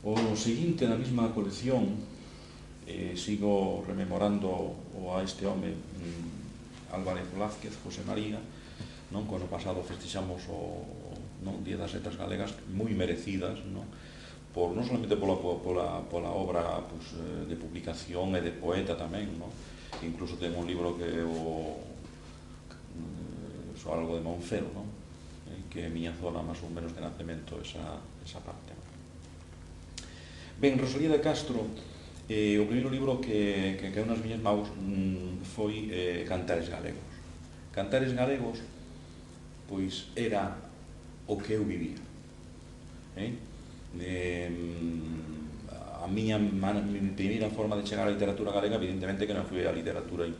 O seguinte, na mesma colección, sigo rememorando a este home, Álvarez Blázquez, José María, non? Ano pasado festexamos o Día das Letras Galegas, moi merecidas, non? Non solamente pola obra pues, de publicación e de poeta tamén, non? Incluso ten un libro que é o algo de Monfero, non? Que é miña zona máis ou menos de nacemento esa parte. Ben, Rosalía de Castro, o primeiro libro que caeu nas miñas maus foi Cantares Galegos. Cantares Galegos, pois, era o que eu vivía. A miña primeira forma de chegar á literatura galega, evidentemente que non foi a literatura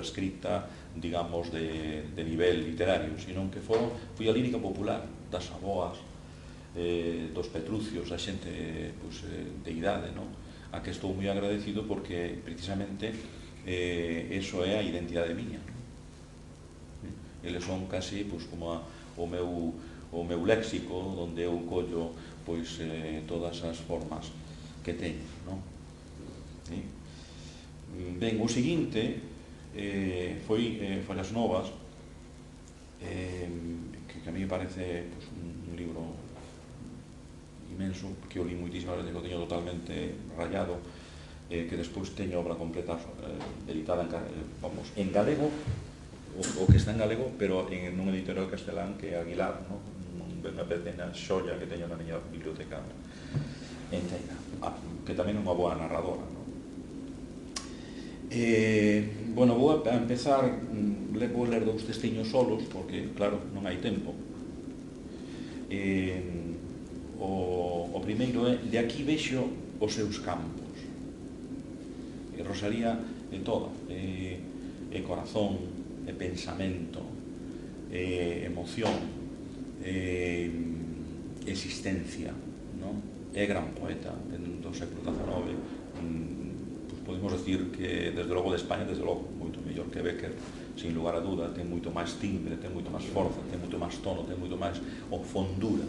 escrita, digamos, de nivel literario, sino que foi a lírica popular das aboas, dos Petrucios, da xente de idade, a que estou moi agradecido porque precisamente eso é a identidade miña. Eles son casi como o meu léxico, onde eu collo todas as formas que teño. Ben, o seguinte foi Follas Novas, que a mí me parece un libro inmenso, que eu li moitísimas veces, que o teño totalmente rayado, que despois teño obra completa editada en galego, o que está en galego, pero en un editorial castelán que é Aguilar, unha pequena xoia que teño na miña biblioteca enteira, que tamén é unha boa narradora. Bueno, vou a empezar, vou ler dous testiños solos, porque, claro, non hai tempo. O primeiro é De aquí vexo os seus campos. Rosalía é toda, é corazón, é pensamento, é emoción, é existencia, é gran poeta do século XIX. Podemos decir que, desde logo, de España, desde logo, moito mellor que Bécquer, sin lugar a duda. Ten moito máis timbre, ten moito máis forza, ten moito máis tono, ten moito máis fondura,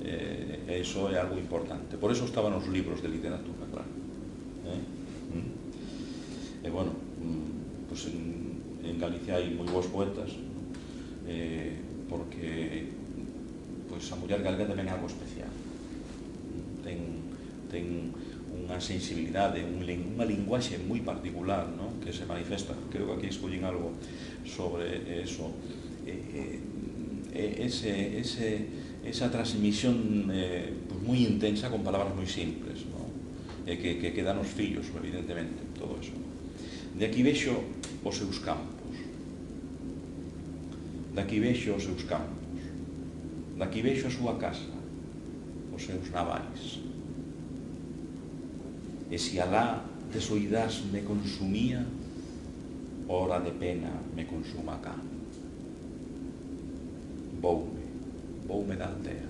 e iso é algo importante. Por eso estaban os libros de literatura, claro. E, bueno, pues en Galicia hai moi bons poetas, porque a muller galega tamén é algo especial. Ten unha sensibilidade, unha linguaxe moi particular, que se manifesta. Creo que aquí escollín algo sobre eso. Esa transmisión moi intensa con palabras moi simples, que quedan os fillos, evidentemente, todo eso. De aquí vexo os seus campos. De aquí vexo os seus campos. De aquí vexo a súa casa, os seus navais. E se alá de soidás me consumía, hora de pena me consuma cá. Voume da aldea,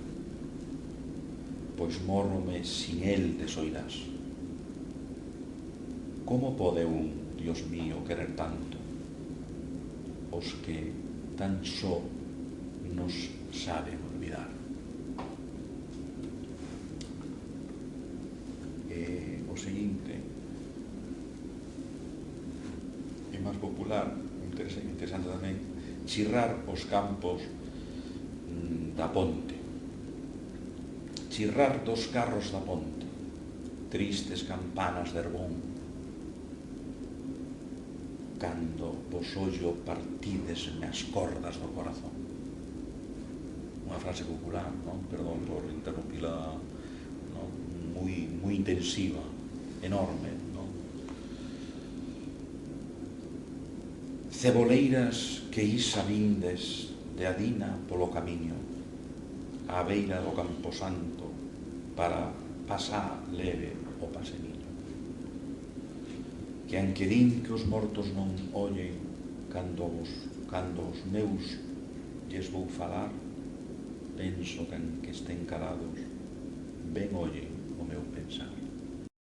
pois morrome sin el de soidás. Como pode un, Dios mío, querer tanto os que tan só nos saben olvidar? O seguinte é máis popular, interesante tamén: chirrar os campos da ponte. Chirrar dos carros da ponte, tristes campanas de Herbón, cando vos ollo partidesme as cordas do corazón. Unha frase popular, perdón por interrumpila, moi intensiva, enorme. Ceboleiras que isa vindes de Adina polo camiño á beira do Camposanto para pasar leve o paseniño. Que anque din que os mortos non ollen cando os meus lles vou falar, penso que anque estén calados ben ollen o meu pensar.